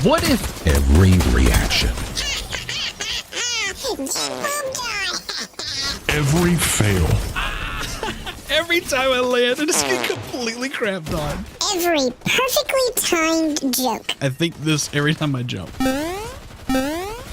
What if Every reaction, Every fail, every time I land, I just get completely crapped on? Every perfectly timed joke I think this every time I jump.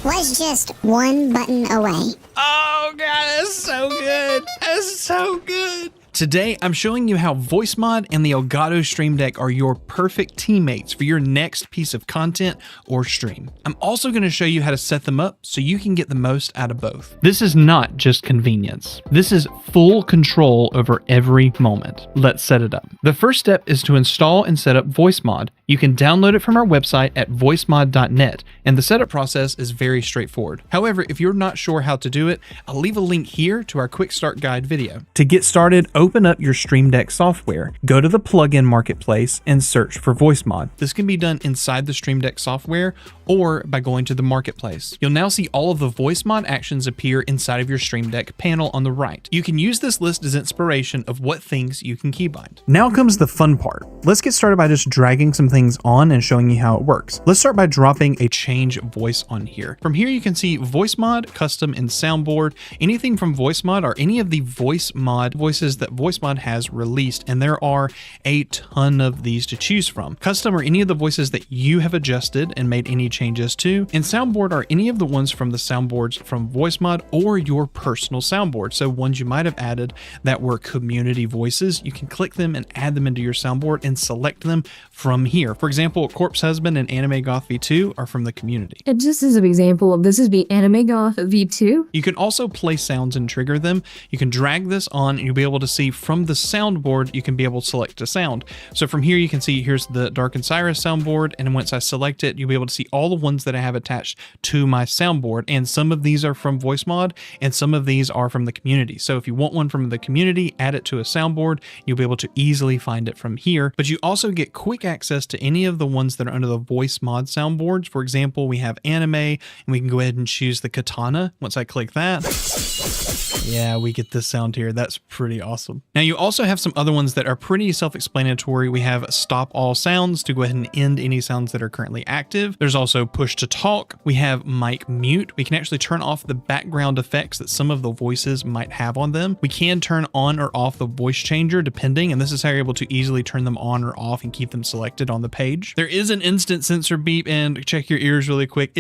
was just one button away. Oh god, that's so good. That's so good. Today, I'm showing you how Voicemod and the Elgato Stream Deck are your perfect teammates for your next piece of content or stream. I'm also going to show you how to set them up so you can get the most out of both. This is not just convenience. This is full control over every moment. Let's set it up. The first step is to install and set up Voicemod. You can download it from our website at voicemod.net, and the setup process is very straightforward. However, if you're not sure how to do it, I'll leave a link here to our quick start guide video. To get started, open up your Stream Deck software, go to the plugin marketplace, and search for Voicemod. This can be done inside the Stream Deck software or by going to the marketplace. You'll now see all of the Voicemod actions appear inside of your Stream Deck panel on the right. You can use this list as inspiration of what things you can keybind. Now comes the fun part. Let's get started by just dragging some things on and showing you how it works. Let's start by dropping a change voice on here. From here you can see Voicemod, custom, and soundboard. Anything from Voicemod are any of the Voicemod voices that Voicemod has released, and there are a ton of these to choose from. Custom are any of the voices that you have adjusted and made any changes to, and soundboard are any of the ones from the soundboards from Voicemod or your personal soundboard. So ones you might have added that were community voices, you can click them and add them into your soundboard and select them from here. For example, Corpse Husband and Anime Goth V2 are from the community. And just as an example of this is the Anime Goth V2. You can also play sounds and trigger them. You can drag this on and you'll be able to see from the soundboard, you can be able to select a sound. So from here, you can see here's the Dark and Cyrus soundboard. And once I select it, you'll be able to see all the ones that I have attached to my soundboard. And some of these are from Voicemod and some of these are from the community. So if you want one from the community, add it to a soundboard, you'll be able to easily find it from here. But you also get quick access to any of the ones that are under the Voicemod soundboards. For example, we have anime and we can go ahead and choose the katana. Once I click that, yeah, we get this sound here. That's pretty awesome. Now you also have some other ones that are pretty self-explanatory. We have stop all sounds to go ahead and end any sounds that are currently active. There's also push to talk. We have mic mute. We can actually turn off the background effects that some of the voices might have on them. We can turn on or off the voice changer depending, and this is how you're able to easily turn them on or off and keep them selected on the page. There is an instant sensor beep, and check your ears really quick.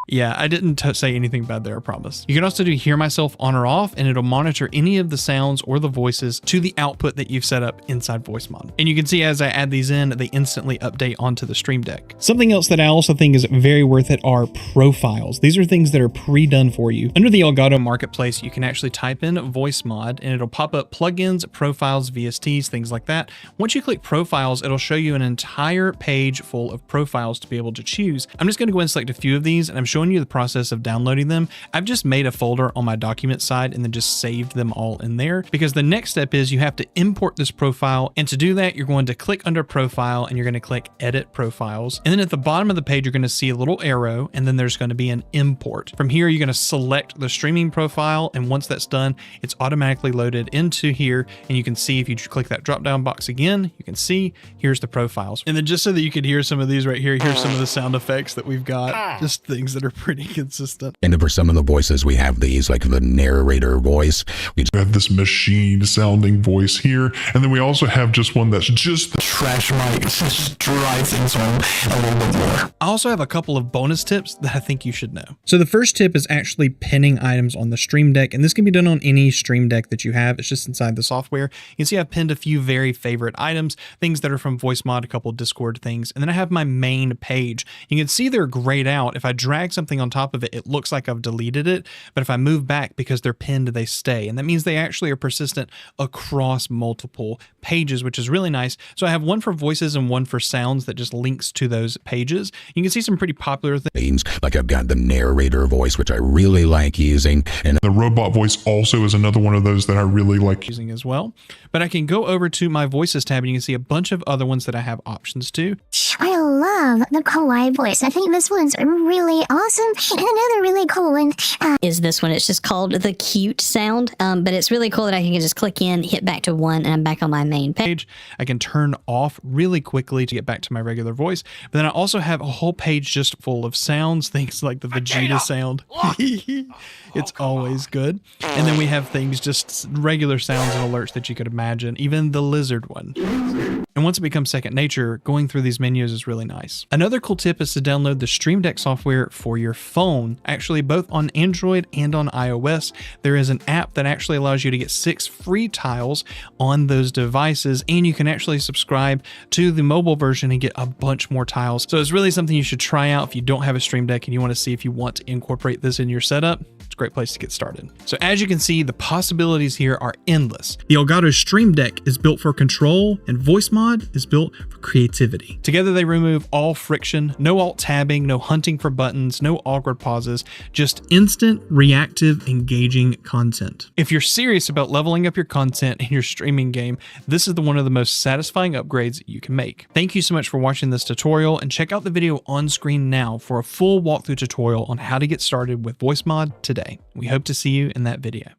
Yeah, I didn't say anything bad there, I promise. You can also do hear myself on or off, and it'll monitor any of the sounds or the voices to the output that you've set up inside Voicemod. And you can see as I add these in, they instantly update onto the Stream Deck. Something else that I also think is very worth it are profiles. These are things that are pre-done for you. Under the Elgato Marketplace, you can actually type in Voicemod and it'll pop up plugins, profiles, VSTs, things like that. Once you click profiles, it'll show you an entire page full of profiles to be able to choose. I'm just gonna go ahead and select a few of these, and I'm showing you the process of downloading them. I've just made a folder on my document side and then just saved them all in there, because the next step is you have to import this profile. And to do that, you're going to click under profile and you're going to click edit profiles. And then at the bottom of the page, you're going to see a little arrow and then there's going to be an import. From here, you're going to select the streaming profile. And once that's done, it's automatically loaded into here. And you can see if you click that drop down box again, you can see here's the profiles. And then just so that you could hear some of these right here, here's some of the sound effects that we've got, just things that are pretty consistent. and for some of the voices, we have these, like the narrator voice. We have this machine sounding voice here. And then we also have just one that's just trash mic, just drive things home a little bit more. I also have a couple of bonus tips that I think you should know. So the first tip is actually pinning items on the Stream Deck, and this can be done on any Stream Deck that you have. It's just inside the software. You can see I've pinned a few very favorite items, things that are from Voicemod, a couple of Discord things, and then I have my main page. You can see they're grayed out. If I drag something on top of it, it looks like I've deleted it, but if I move back, because they're pinned, they stay, and that means they actually are persistent across multiple pages, which is really nice. So I have one for voices and one for sounds that just links to those pages. You can see some pretty popular things. Like I've got the narrator voice, which I really like using, and The robot voice also is another one of those that I really like. Using as well. But I can go over to my voices tab and you can see a bunch of other ones that I have options to. I love the kawaii voice. I think this one's really awesome. And another really cool one is this one. It's just called the cute sound, but it's really cool that I can just click in, hit back to 1, and I'm back on my main page. I can turn off really quickly to get back to my regular voice. But then I also have a whole page just full of sounds, things like the Vegeta sound. It's always good. And then we have things, just regular sounds and alerts that you could imagine, even the lizard one. And once it becomes second nature, going through these menus is really nice. Another cool tip is to download the Stream Deck software for your phone. Actually, both on Android and on iOS, there is an app that actually allows you to get 6 free tiles on those devices, and you can actually subscribe to the mobile version and get a bunch more tiles. So it's really something you should try out if you don't have a Stream Deck and you want to see if you want to incorporate this in your setup. It's a great place to get started. So as you can see, the possibilities here are endless. The Elgato Stream Deck is built for control, and Voicemod is built for creativity. Together they remove all friction, no alt tabbing, no hunting for buttons, no awkward pauses, just instant, reactive, engaging content. If you're serious about leveling up your content in your streaming game, this is one of the most satisfying upgrades you can make. Thank you so much for watching this tutorial, and check out the video on screen now for a full walkthrough tutorial on how to get started with Voicemod today. We hope to see you in that video.